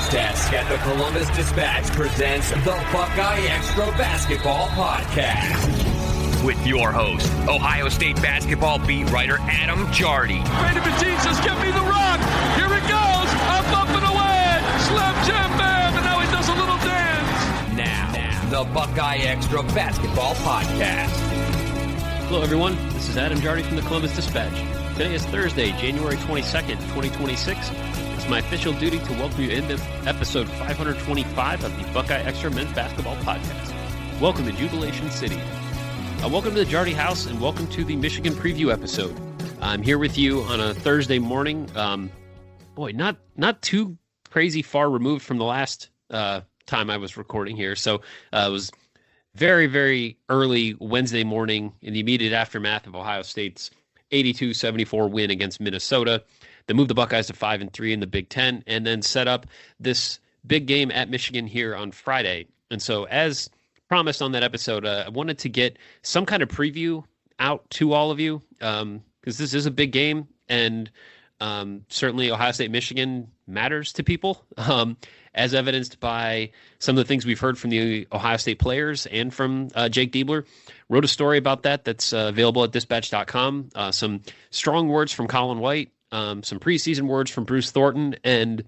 News Desk at the Columbus Dispatch presents the BuckeyeXtra Basketball Podcast. With your host, Ohio State basketball beat writer Adam Jardy. Brady Batiste says, "Give me the rock." Here it goes. Up and away. Slam jam bam. And now he does a little dance. Now, the BuckeyeXtra Basketball Podcast. Hello, everyone. This is Adam Jardy from the Columbus Dispatch. Today is Thursday, January 22nd, 2026. It's my official duty to welcome you into episode 525 of the BuckeyeXtra Men's Basketball Podcast. Welcome to Jubilation City. Welcome to the Jardy House, and welcome to the Michigan preview episode. I'm here with you on a Thursday morning. Not too crazy far removed from the last time I was recording here. So it was very, very early Wednesday morning in the immediate aftermath of Ohio State's 82-74 win against Minnesota. They moved the Buckeyes to 5-3 in the Big Ten, and then set up this big game at Michigan here on Friday. And so, as promised on that episode, I wanted to get some kind of preview out to all of you, because this is a big game, and certainly Ohio State Michigan matters to people, as evidenced by some of the things we've heard from the Ohio State players and from Jake Diebler. Wrote a story about that's available at dispatch.com. Some strong words from Colin White, some preseason words from Bruce Thornton, and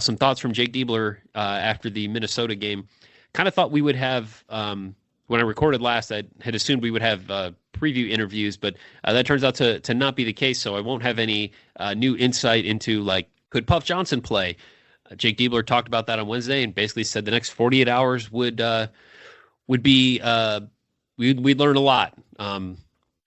some thoughts from Jake Diebler after the Minnesota game. Kind of thought we would have, when I recorded last, I had assumed we would have preview interviews, but that turns out to not be the case, so I won't have any new insight into, like, could Puff Johnson play? Jake Diebler talked about that on Wednesday and basically said the next 48 hours would be, we'd learn a lot,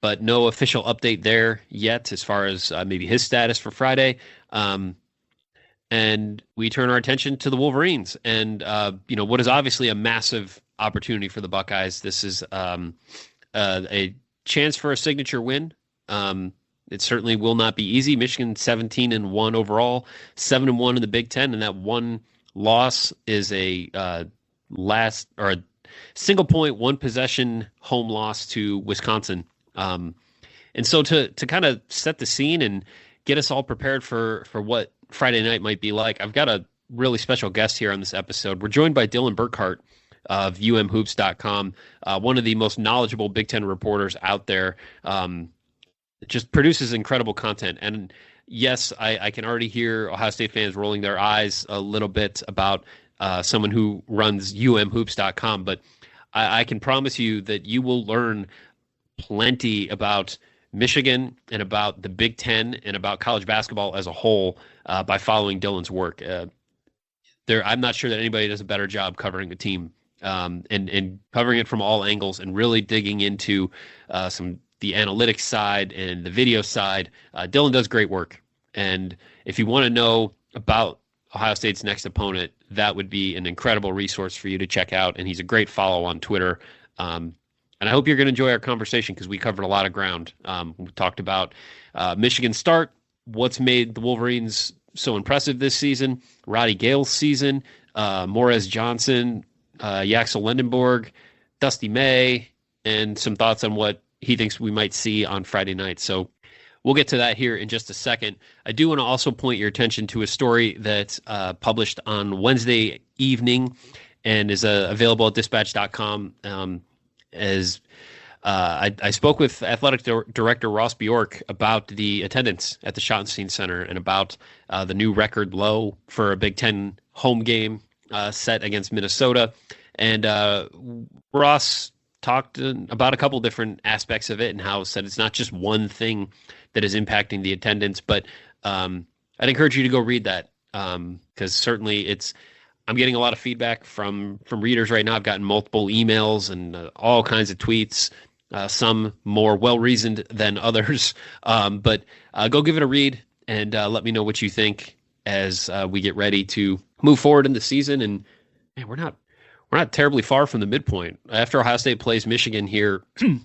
but no official update there yet as far as maybe his status for Friday. And we turn our attention to the Wolverines and, what is obviously a massive opportunity for the Buckeyes. This is a chance for a signature win. It certainly will not be easy. Michigan 17-1 overall, 7-1 in the Big Ten, and that one loss is a single point, one possession home loss to Wisconsin. And so to kind of set the scene and get us all prepared for what Friday night might be like, I've got a really special guest here on this episode. We're joined by Dylan Burkhardt of UMHoops.com, one of the most knowledgeable Big Ten reporters out there. Just produces incredible content. And yes, I can already hear Ohio State fans rolling their eyes a little bit about someone who runs UMHoops.com, but I can promise you that you will learn plenty about Michigan and about the Big Ten and about college basketball as a whole by following Dylan's work. I'm not sure that anybody does a better job covering the team and covering it from all angles and really digging into the analytics side and the video side. Dylan does great work. And if you want to know about Ohio State's next opponent, that would be an incredible resource for you to check out. And he's a great follow on Twitter. And I hope you're going to enjoy our conversation because we covered a lot of ground. We talked about Michigan's start, what's made the Wolverines so impressive this season, Roddy Gale's season, Morez Johnson, Yaxel Lendenborg, Dusty May, and some thoughts on what he thinks we might see on Friday night. So we'll get to that here in just a second. I do want to also point your attention to a story that's published on Wednesday evening and is available at dispatch.com. I spoke with athletic director Ross Bjork about the attendance at the Schottenstein Center and about the new record low for a Big Ten home game set against Minnesota. And Ross talked about a couple different aspects of it and how said it's not just one thing that is impacting the attendance, but I'd encourage you to go read that because certainly I'm getting a lot of feedback from readers right now. I've gotten multiple emails and all kinds of tweets, some more well-reasoned than others, but go give it a read and let me know what you think as we get ready to move forward in the season. And man, we're not terribly far from the midpoint. After Ohio State plays Michigan here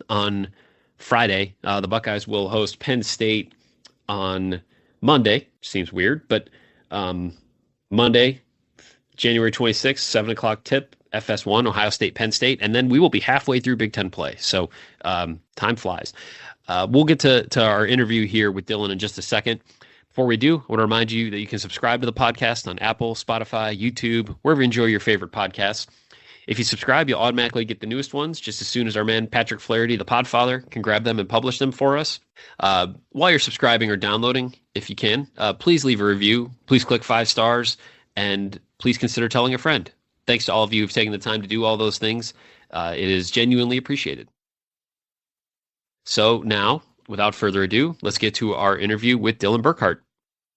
on Friday, the Buckeyes will host Penn State on Monday. Seems weird, but Monday, January 26th, 7 o'clock tip, FS1, Ohio State, Penn State, and then we will be halfway through Big Ten play. So time flies. We'll get to our interview here with Dylan in just a second. Before we do, I want to remind you that you can subscribe to the podcast on Apple, Spotify, YouTube, wherever you enjoy your favorite podcasts. If you subscribe, you'll automatically get the newest ones just as soon as our man Patrick Flaherty, the Podfather, can grab them and publish them for us. While you're subscribing or downloading, if you can, please leave a review. Please click 5 stars, and please consider telling a friend. Thanks to all of you who've taken the time to do all those things. It is genuinely appreciated. So now, without further ado, let's get to our interview with Dylan Burkhardt.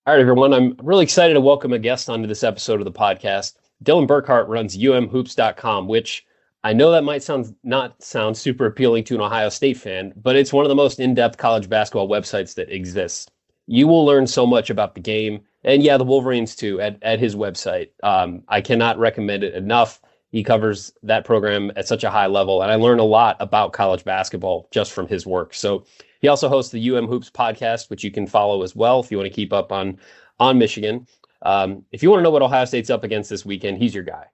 All right, everyone. I'm really excited to welcome a guest onto this episode of the podcast. Dylan Burkhardt runs UMHoops.com, which I know that might not sound super appealing to an Ohio State fan, but it's one of the most in-depth college basketball websites that exists. You will learn so much about the game, and the Wolverines too, at his website. I cannot recommend it enough. He covers that program at such a high level, and I learned a lot about college basketball just from his work. So he also hosts the Hoops podcast, which you can follow as well if you want to keep up on Michigan. If you want to know what Ohio State's up against this weekend, he's your guy.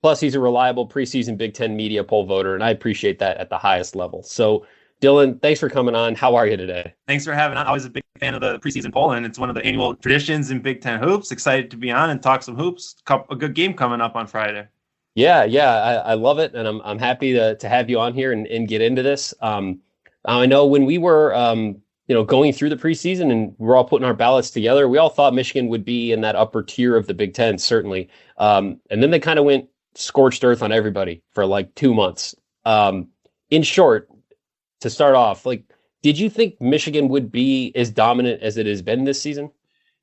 Plus, he's a reliable preseason Big Ten media poll voter, and I appreciate that at the highest level. So, Dylan, thanks for coming on. How are you today? Thanks for having me. I was a big fan of the preseason poll, and it's one of the annual traditions in Big Ten hoops. Excited to be on and talk some hoops. A good game coming up on Friday. Yeah, I love it, and I'm happy to have you on here and get into this. I know when we were going through the preseason and we're all putting our ballots together, we all thought Michigan would be in that upper tier of the Big Ten, certainly. And then they kind of went scorched earth on everybody for like 2 months. In short, to start off, did you think Michigan would be as dominant as it has been this season?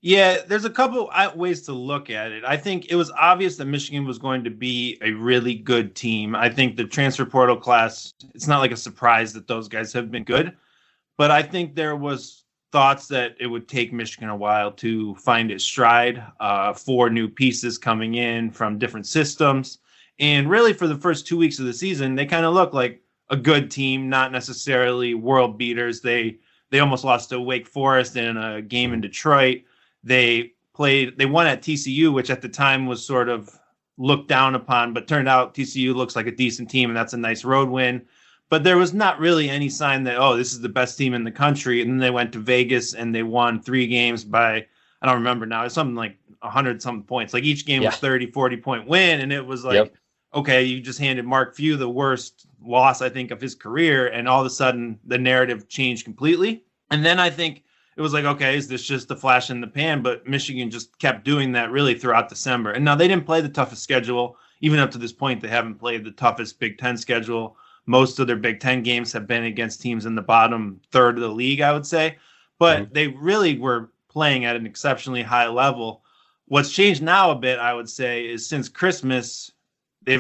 Yeah, there's a couple ways to look at it. I think it was obvious that Michigan was going to be a really good team. I think the transfer portal class, it's not like a surprise that those guys have been good. But I think there was thoughts that it would take Michigan a while to find its stride, 4 new pieces coming in from different systems. And really for the first 2 weeks of the season, they kind of looked like a good team, not necessarily world beaters. They almost lost to Wake Forest in a game in Detroit. They won at TCU, which at the time was sort of looked down upon, but turned out TCU looks like a decent team, and that's a nice road win. But there was not really any sign that, this is the best team in the country. And then they went to Vegas and they won 3 games by, I don't remember now, it's something like 100-something points. Like each game was 30, 40-point win. And it was like, okay, you just handed Mark Few the worst loss, I think, of his career. And all of a sudden the narrative changed completely. And then I think it was like, okay, is this just a flash in the pan? But Michigan just kept doing that really throughout December. And now they didn't play the toughest schedule. Even up to this point, they haven't played the toughest Big Ten schedule. Most of their Big Ten games have been against teams in the bottom third of the league, I would say. But they really were playing at an exceptionally high level. What's changed now a bit, I would say, is since Christmas, they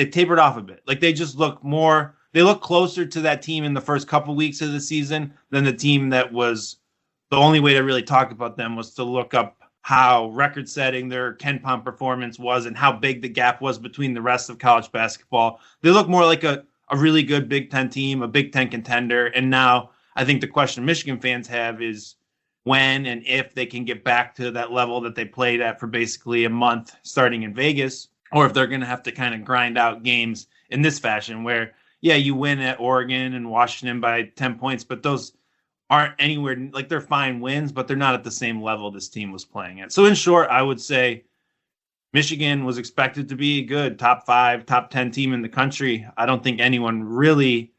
tapered off a bit. Like they just look closer to that team in the first couple weeks of the season than the team that was the only way to really talk about them was to look up how record-setting their KenPom performance was and how big the gap was between the rest of college basketball. They look more like a really good Big Ten team, a Big Ten contender. And now I think the question Michigan fans have is when and if they can get back to that level that they played at for basically a month starting in Vegas, or if they're going to have to kind of grind out games in this fashion where, you win at Oregon and Washington by 10 points, but those aren't anywhere, like they're fine wins, but they're not at the same level this team was playing at. So in short, I would say Michigan was expected to be a good top 5, top 10 team in the country. I don't think anyone really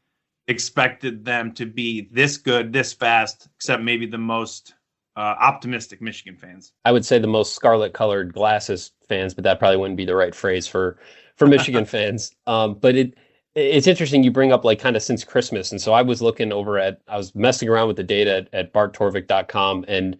expected them to be this good, this fast, except maybe the most optimistic Michigan fans. I would say the most scarlet-colored glasses fans, but that probably wouldn't be the right phrase for Michigan fans. But it's interesting you bring up kind of since Christmas. And so I was looking I was messing around with the data at barttorvik.com and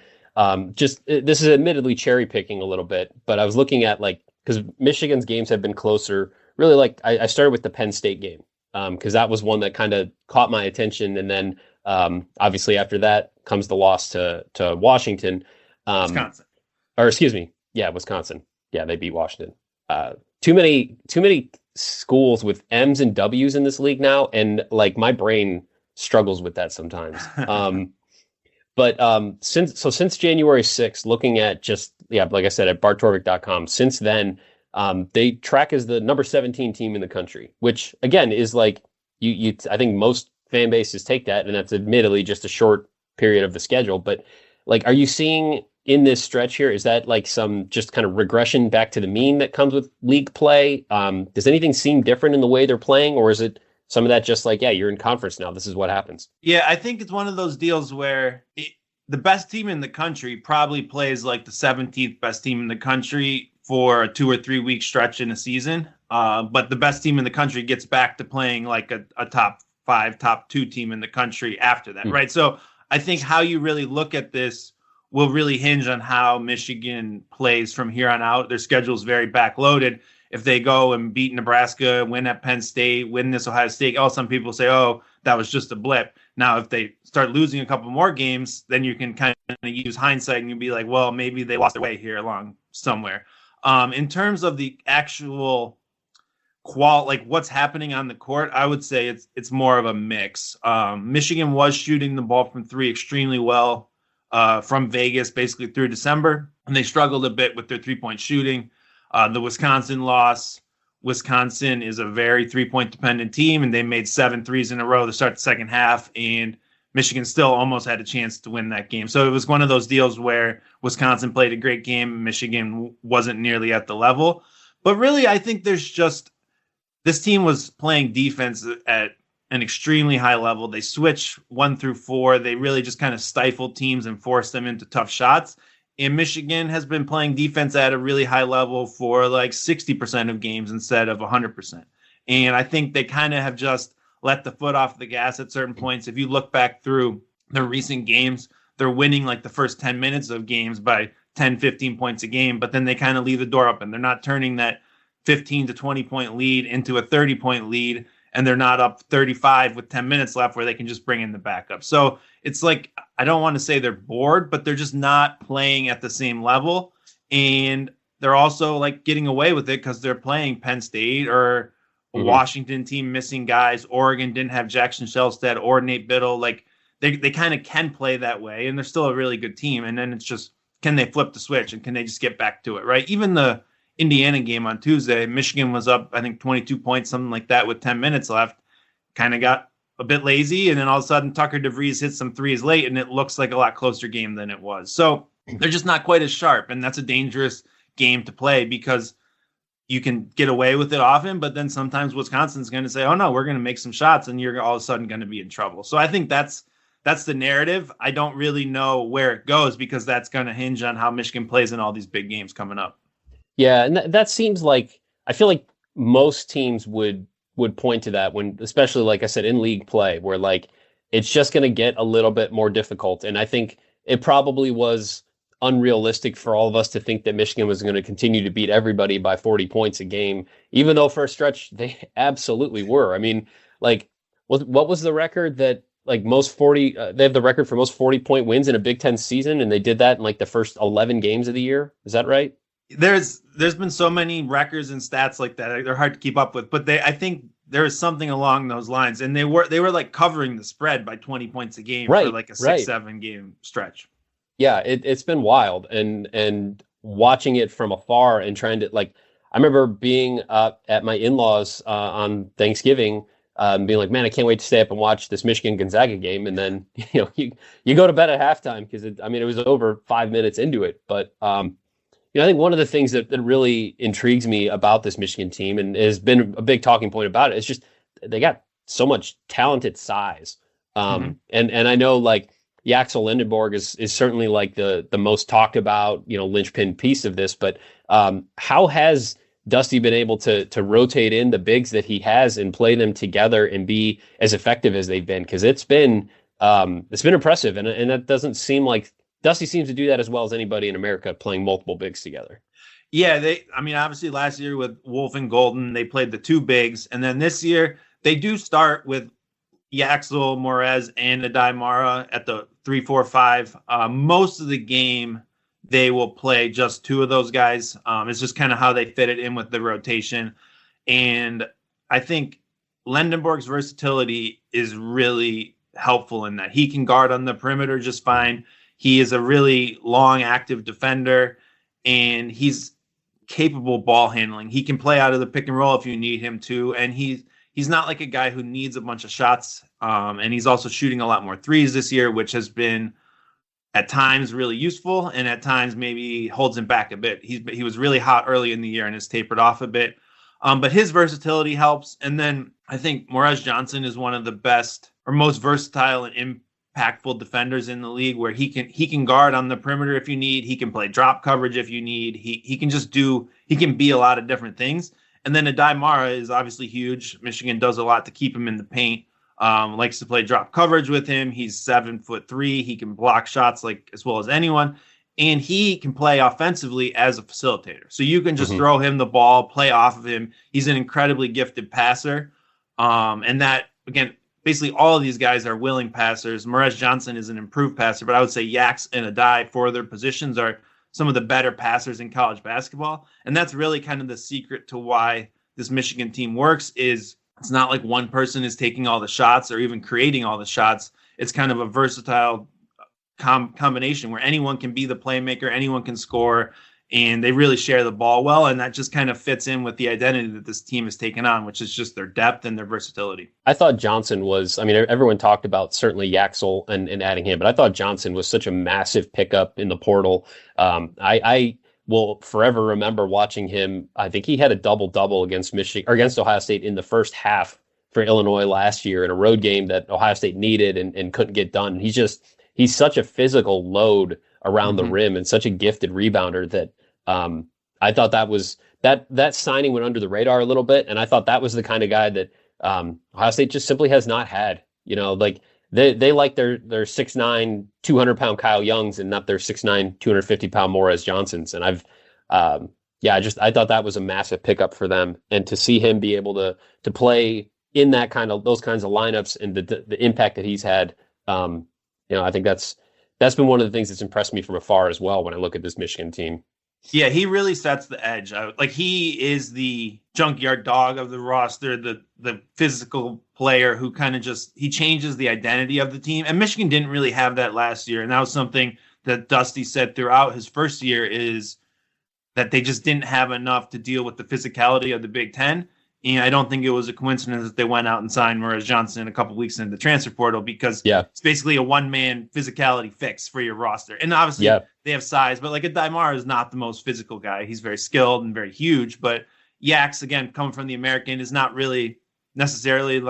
this is admittedly cherry picking a little bit, but I was looking at because Michigan's games have been closer. Really, I started with the Penn State game because that was one that kind of caught my attention, and then obviously after that comes the loss to Washington, Wisconsin. Wisconsin. Yeah, they beat Washington. Too many schools with M's and W's in this league now, and my brain struggles with that sometimes. But since January 6th, looking at like I said, at barttorvik.com, since then, they track as the number 17 team in the country, which again is I think most fan bases take that, and that's admittedly just a short period of the schedule. But are you seeing in this stretch here? Is that like some just kind of regression back to the mean that comes with league play? Does anything seem different in the way they're playing, or is it some of that just like, yeah, you're in conference now, this is what happens? Yeah, I think it's one of those deals where the best team in the country probably plays like the 17th best team in the country for a 2 or 3 week stretch in a season. But the best team in the country gets back to playing like a top 5, top 2 team in the country after that, right? So I think how you really look at this will really hinge on how Michigan plays from here on out. Their schedule is very backloaded. If they go and beat Nebraska, win at Penn State, win this Ohio State, some people say, oh, that was just a blip. Now, if they start losing a couple more games, then you can kind of use hindsight and you'll be like, well, maybe they lost their way here along somewhere. In terms of the actual like what's happening on the court, I would say it's more of a mix. Michigan was shooting the ball from 3 extremely well from Vegas basically through December, and they struggled a bit with their 3-point shooting. The Wisconsin loss. Wisconsin is a very 3-point dependent team, and they made 7 threes in a row to start the second half, and Michigan still almost had a chance to win that game. So it was one of those deals where Wisconsin played a great game, Michigan wasn't nearly at the level. But really, I think there's just this team was playing defense at an extremely high level. They switch 1 through 4. They really just kind of stifled teams and forced them into tough shots. And Michigan has been playing defense at a really high level for like 60% of games instead of 100%. And I think they kind of have just let the foot off the gas at certain points. If you look back through their recent games, they're winning like the first 10 minutes of games by 10, 15 points a game, but then they kind of leave the door open. They're not turning that 15 to 20 point lead into a 30-point lead, and they're not up 35 with 10 minutes left where they can just bring in the backup. So it's like, I don't want to say they're bored, but they're just not playing at the same level. And they're also like getting away with it because they're playing Penn State or a Washington team missing guys. Oregon didn't have Jackson Shellstead or Nate Biddle. Like they kind of can play that way, and they're still a really good team. And then it's just, can they flip the switch and can they just get back to it, right? Even the Indiana game on Tuesday, Michigan was up, I think 22 points, something like that with 10 minutes left, kind of got a bit lazy. And then all of a sudden Tucker DeVries hits some threes late and it looks like a lot closer game than it was. So they're just not quite as sharp. And that's a dangerous game to play because you can get away with it often, but then sometimes Wisconsin's going to say, oh no, we're going to make some shots and you're all of a sudden going to be in trouble. So I think that's the narrative. I don't really know where it goes because that's going to hinge on how Michigan plays in all these big games coming up. Yeah, and that seems like, I feel like most teams would point to that when, especially like I said, in league play, where like it's just going to get a little bit more difficult. And I think it probably was unrealistic for all of us to think that Michigan was going to continue to beat everybody by 40 points a game, even though for a stretch they absolutely were. I mean, like, what was the record that like most 40, they have the record for most 40-point wins in a Big Ten season, and they did that in like the first 11 games of the year. Is that right? There's been so many records and stats like that. They're hard to keep up with, but I think there is something along those lines. And they were like covering the spread by 20 points a game for like a 6-7 game stretch. Yeah, it's been wild. And watching it from afar and trying to, like, I remember being at my in-laws on Thanksgiving, being like, man, I can't wait to stay up and watch this Michigan Gonzaga game. And then, you go to bed at halftime because it was over 5 minutes into it. But, I think one of the things that really intrigues me about this Michigan team and has been a big talking point about it is just they got so much talented size. And I know like Axel Lindenborg is certainly like the most talked about, linchpin piece of this. But how has Dusty been able to rotate in the bigs that he has and play them together and be as effective as they've been? Because it's been impressive, and that doesn't seem like Dusty seems to do that as well as anybody in America, playing multiple bigs together. Yeah, obviously last year with Wolf and Golden, they played the 2 bigs. And then this year, they do start with Yaxel, Morez, and Adai Mara at the 3-4-5. Most of the game, they will play just 2 of those guys. It's just kind of how they fit it in with the rotation. And I think Lindenborg's versatility is really helpful in that. He can guard on the perimeter just fine. He is a really long, active defender, and he's capable ball handling. He can play out of the pick and roll if you need him to, and he's not like a guy who needs a bunch of shots. And he's also shooting a lot more threes this year, which has been at times really useful, and at times maybe holds him back a bit. He was really hot early in the year and has tapered off a bit. But his versatility helps. And then I think Morez Johnson is one of the best or most versatile and impactful defenders in the league, where he can guard on the perimeter if you need. He can play drop coverage if you need. He can be a lot of different things. And then Adai Mara is obviously huge. Michigan does a lot to keep him in the paint. Likes to play drop coverage with him. He's 7'3". He can block shots as well as anyone. And he can play offensively as a facilitator. So you can just throw him the ball, play off of him. He's an incredibly gifted passer. And that, again, basically all of these guys are willing passers. Morez Johnson is an improved passer, but I would say Yax and Adai, for their positions, are some of the better passers in college basketball. And that's really kind of the secret to why this Michigan team works. Is it's not like one person is taking all the shots or even creating all the shots. It's kind of a versatile combination where anyone can be the playmaker, anyone can score, and they really share the ball well. And that just kind of fits in with the identity that this team has taken on, which is just their depth and their versatility. I thought Johnson was, everyone talked about certainly Yaxel and adding him, but I thought Johnson was such a massive pickup in the portal. I will forever remember watching him. I think he had a double-double against Ohio State in the first half for Illinois last year in a road game that Ohio State needed and couldn't get done. He's such a physical load around the rim and such a gifted rebounder that I thought that signing went under the radar a little bit. And I thought that was the kind of guy that Ohio State just simply has not had. They like their 6'9", 200-pound Kyle Youngs and not their 6'9", 250-pound Morez Johnsons. And I thought that was a massive pickup for them. And to see him be able to play in those kinds of lineups and the impact that he's had, I think that's been one of the things that's impressed me from afar as well when I look at this Michigan team. Yeah, he really sets the edge. He is the junkyard dog of the roster, the physical player who kind of he changes the identity of the team. And Michigan didn't really have that last year. And that was something that Dusty said throughout his first year, is that they just didn't have enough to deal with the physicality of the Big Ten. And I don't think it was a coincidence that they went out and signed Morez Johnson a couple of weeks into the transfer portal, because it's basically a one-man physicality fix for your roster. And obviously they have size, but Adai Mara is not the most physical guy. He's very skilled and very huge. But Yax, again, coming from the American, is not really necessarily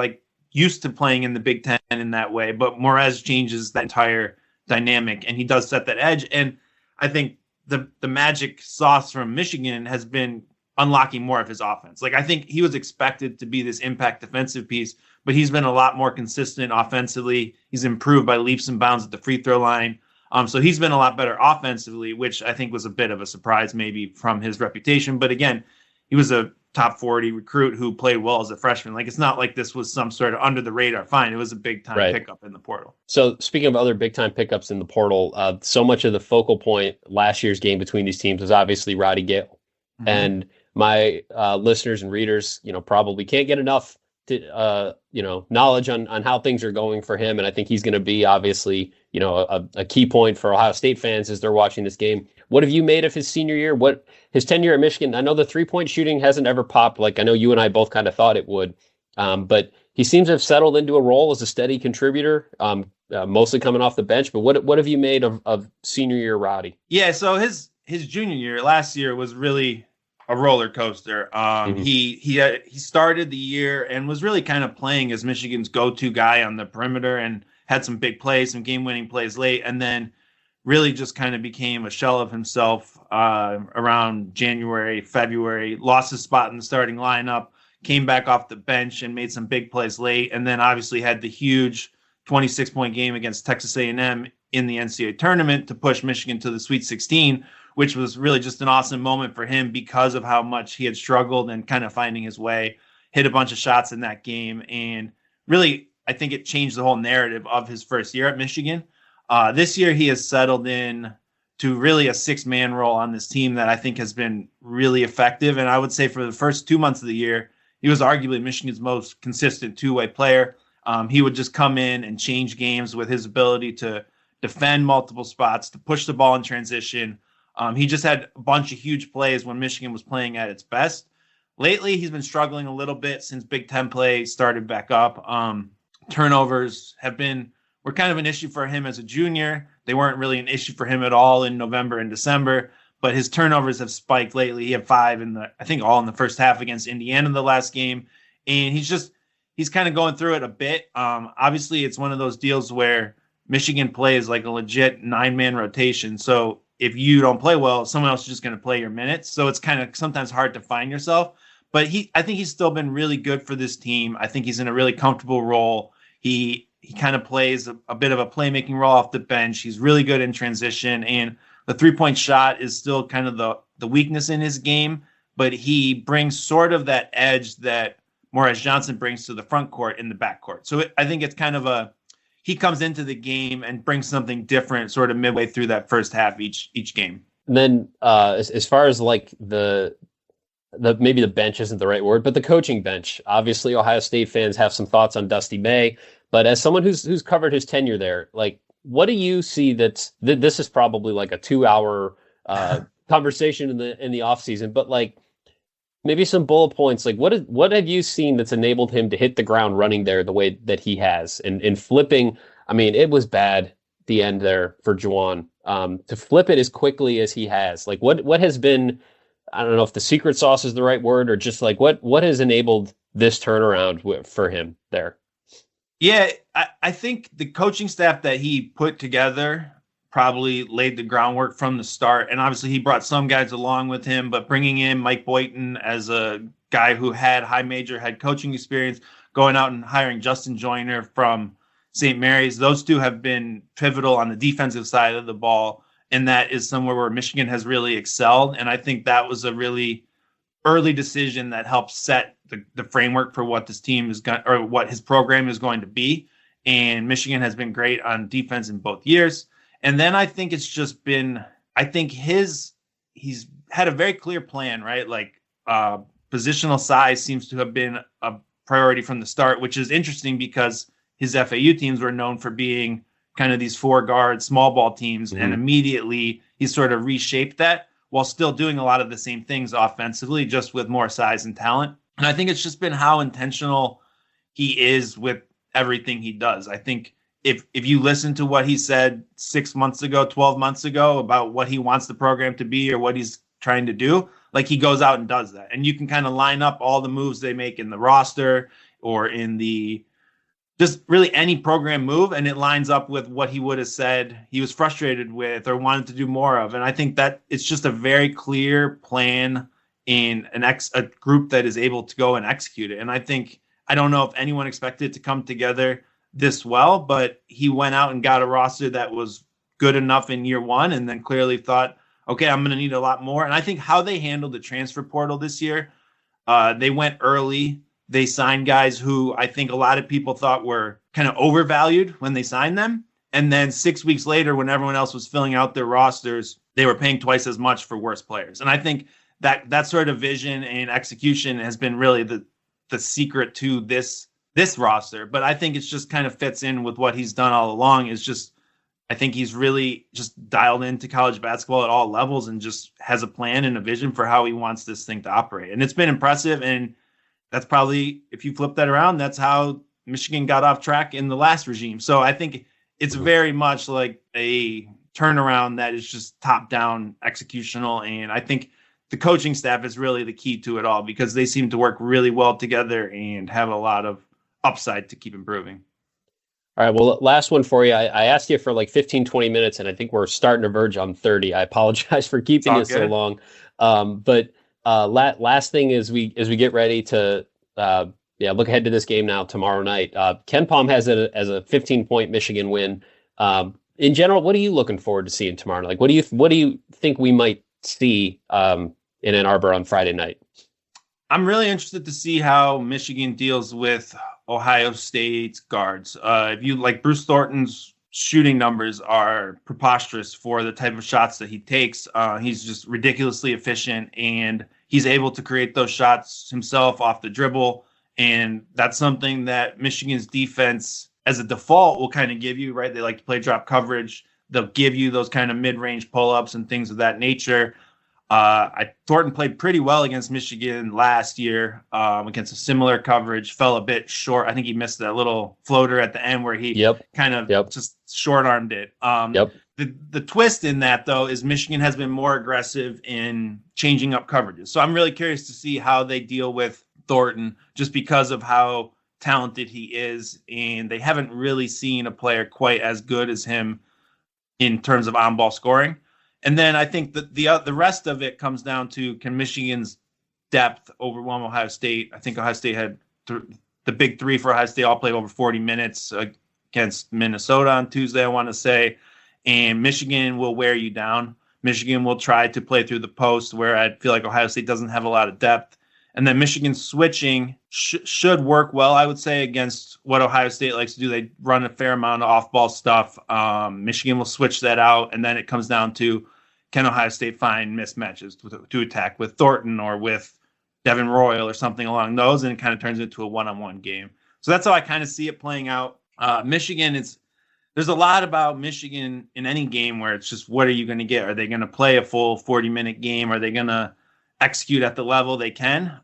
used to playing in the Big Ten in that way. But Morez changes that entire dynamic, and he does set that edge. And I think the magic sauce from Michigan has been unlocking more of his offense. I think he was expected to be this impact defensive piece, but he's been a lot more consistent offensively. He's improved by leaps and bounds at the free throw line. So he's been a lot better offensively, which I think was a bit of a surprise maybe from his reputation. But again, he was a top 40 recruit who played well as a freshman. It's not like this was some sort of under the radar find. It was a big time pickup in the portal. So speaking of other big time pickups in the portal, so much of the focal point last year's game between these teams was obviously Roddy Gale. And my listeners and readers, probably can't get enough knowledge on how things are going for him. And I think he's going to be obviously, a key point for Ohio State fans as they're watching this game. What have you made of his senior year? His tenure at Michigan? I know the 3-point shooting hasn't ever popped. I know you and I both kind of thought it would, but he seems to have settled into a role as a steady contributor, mostly coming off the bench. But what have you made of senior year Roddy? Yeah. So his junior year last year was really a roller coaster. He started the year and was really kind of playing as Michigan's go-to guy on the perimeter and had some big plays, some game-winning plays late, and then really just kind of became a shell of himself around January, February, lost his spot in the starting lineup, came back off the bench and made some big plays late, and then obviously had the huge 26-point game against Texas A&M in the NCAA tournament to push Michigan to the Sweet 16, which was really just an awesome moment for him because of how much he had struggled and kind of finding his way, hit a bunch of shots in that game. And really, I think it changed the whole narrative of his first year at Michigan. This year, he has settled in to really a 6-man role on this team that I think has been really effective. And I would say for the first 2 months of the year, he was arguably Michigan's most consistent two-way player. He would just come in and change games with his ability to defend multiple spots, to push the ball in transition. He just had a bunch of huge plays when Michigan was playing at its best. Lately, he's been struggling a little bit since Big Ten play started back up. Turnovers were kind of an issue for him as a junior. They weren't really an issue for him at all in November and December, but his turnovers have spiked lately. He had 5 I think all in the first half against Indiana the last game. And he's kind of going through it a bit. Obviously it's one of those deals where Michigan plays like a legit 9-man rotation. So if you don't play well, someone else is just going to play your minutes. So it's kind of sometimes hard to find yourself. But I think he's still been really good for this team. I think he's in a really comfortable role. He kind of plays a bit of a playmaking role off the bench. He's really good in transition. And the 3-point shot is still kind of the weakness in his game. But he brings sort of that edge that Morris Johnson brings to the front court in the back court. So I think it's kind of he comes into the game and brings something different sort of midway through that first half each game. And then as far as like the maybe the bench isn't the right word, but the coaching bench. Obviously, Ohio State fans have some thoughts on Dusty May, but as someone who's covered his tenure there, like, what do you see this is probably like a 2-hour conversation in the off season, but like maybe some bullet points, like what have you seen that's enabled him to hit the ground running there the way that he has and flipping? I mean, it was bad the end there for Juwan, to flip it as quickly as he has. Like what has been, I don't know if the secret sauce is the right word, or just like what has enabled this turnaround for him there? Yeah, I think the coaching staff that he put together probably laid the groundwork from the start. And obviously he brought some guys along with him, but bringing in Mike Boynton as a guy who had high major head coaching experience, going out and hiring Justin Joyner from St. Mary's, those two have been pivotal on the defensive side of the ball. And that is somewhere where Michigan has really excelled. And I think that was a really early decision that helped set the framework for what this team is going, or what his program is going to be. And Michigan has been great on defense in both years. And then I think it's just been, I think he's had a very clear plan, right? Like positional size seems to have been a priority from the start, which is interesting because his FAU teams were known for being kind of these 4-guard small ball teams. Mm-hmm. And immediately he sort of reshaped that while still doing a lot of the same things offensively, just with more size and talent. And I think it's just been how intentional he is with everything he does. I think if you listen to what he said 6 months ago, 12 months ago about what he wants the program to be or what he's trying to do, like he goes out and does that. And you can kind of line up all the moves they make in the roster or in the just really any program move, and it lines up with what he would have said he was frustrated with or wanted to do more of. And I think that it's just a very clear plan in a group that is able to go and execute it. And I don't know if anyone expected it to come together this well, but he went out and got a roster that was good enough in year one and then clearly thought, okay, I'm going to need a lot more. And I think how they handled the transfer portal this year, they went early. They signed guys who I think a lot of people thought were kind of overvalued when they signed them. And then 6 weeks later, when everyone else was filling out their rosters, they were paying twice as much for worse players. And I think that sort of vision and execution has been really the secret to this roster. But I think it's just kind of fits in with what he's done all along. Is just, I think he's really just dialed into college basketball at all levels and just has a plan and a vision for how he wants this thing to operate. And it's been impressive. And that's probably, if you flip that around, that's how Michigan got off track in the last regime. So I think it's very much like a turnaround that is just top-down executional. And I think the coaching staff is really the key to it all because they seem to work really well together and have a lot of upside to keep improving. All right, well, last one for you. I asked you for like 15, 20 minutes, and I think we're starting to verge on 30. I apologize for keeping it so long. But last thing is we get ready to look ahead to this game now tomorrow night. Ken Palm has it as a 15-point Michigan win. In general, what are you looking forward to seeing tomorrow night? Like, what do you think we might see in Ann Arbor on Friday night? I'm really interested to see how Michigan deals with Ohio State's guards. If you like, Bruce Thornton's shooting numbers are preposterous for the type of shots that he takes. He's just ridiculously efficient, and he's able to create those shots himself off the dribble. And that's something that Michigan's defense, as a default, will kind of give you, right? They like to play drop coverage. They'll give you those kind of mid-range pull-ups and things of that nature. Thornton played pretty well against Michigan last year against a similar coverage, fell a bit short. I think he missed that little floater at the end where he just short-armed it. The twist in that, though, is Michigan has been more aggressive in changing up coverages. So I'm really curious to see how they deal with Thornton just because of how talented he is. And they haven't really seen a player quite as good as him in terms of on-ball scoring. And then I think that the rest of it comes down to, can Michigan's depth overwhelm Ohio State? I think Ohio State had the big three for Ohio State all played over 40 minutes against Minnesota on Tuesday, I want to say. And Michigan will wear you down. Michigan will try to play through the post, where I feel like Ohio State doesn't have a lot of depth. And then Michigan switching should work well, I would say, against what Ohio State likes to do. They run a fair amount of off-ball stuff. Michigan will switch that out, and then it comes down to, can Ohio State find mismatches to attack with Thornton or with Devin Royal or something along those, and it kind of turns into a one-on-one game. So that's how I kind of see it playing out. Michigan, there's a lot about Michigan in any game where it's just, what are you going to get? Are they going to play a full 40-minute game? Are they going to execute at the level they can?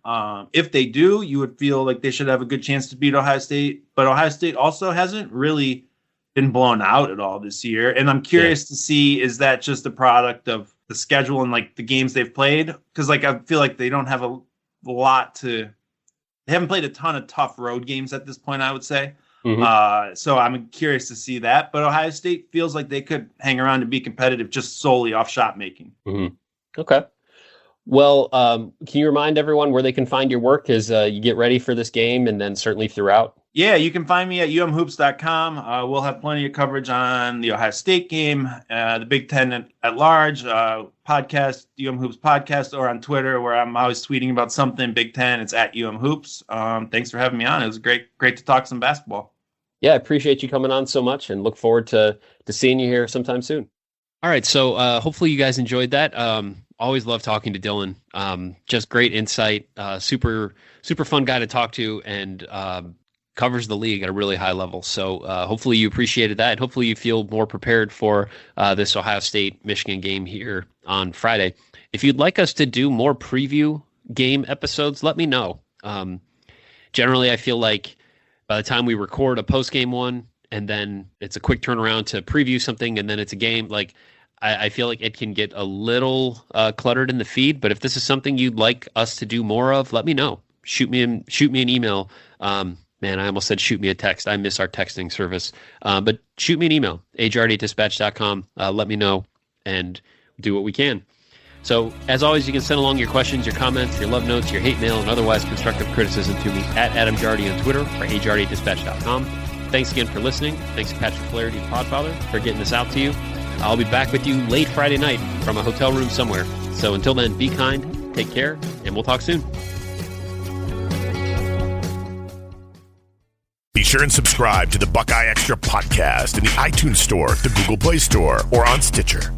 If they do, you would feel like they should have a good chance to beat Ohio State. But Ohio State also hasn't really been blown out at all this year. And I'm curious to see, is that just a product of the schedule and like the games they've played? Because like I feel like they don't have a lot to – they haven't played a ton of tough road games at this point, I would say. Mm-hmm. So I'm curious to see that. But Ohio State feels like they could hang around and be competitive just solely off shot making. Mm-hmm. Okay. Well, can you remind everyone where they can find your work as you get ready for this game and then certainly throughout? Yeah, you can find me at UMHoops.com. We'll have plenty of coverage on the Ohio State game, the Big Ten at large, podcast, UMHoops podcast, or on Twitter, where I'm always tweeting about something Big Ten. It's at UMHoops. Thanks for having me on. It was great to talk some basketball. Yeah, I appreciate you coming on so much and look forward to seeing you here sometime soon. All right, so hopefully you guys enjoyed that. Always love talking to Dylan. Just great insight, super fun guy to talk to, and covers the league at a really high level. So hopefully you appreciated that. And hopefully you feel more prepared for this Ohio State-Michigan game here on Friday. If you'd like us to do more preview game episodes, let me know. Generally, I feel like by the time we record a post-game one, and then it's a quick turnaround to preview something, and then it's a game, like I feel like it can get a little cluttered in the feed. But if this is something you'd like us to do more of, let me know. Shoot me an email. Man, I almost said shoot me a text. I miss our texting service. But shoot me an email, ajardy@dispatch.com. Let me know and do what we can. So, as always, you can send along your questions, your comments, your love notes, your hate mail, and otherwise constructive criticism to me at Adam Jardy on Twitter or ajardy@dispatch.com. Thanks again for listening. Thanks to Patrick Flaherty, the Podfather, for getting this out to you. I'll be back with you late Friday night from a hotel room somewhere. So until then, be kind, take care, and we'll talk soon. Be sure and subscribe to the Buckeye Extra podcast in the iTunes Store, the Google Play Store, or on Stitcher.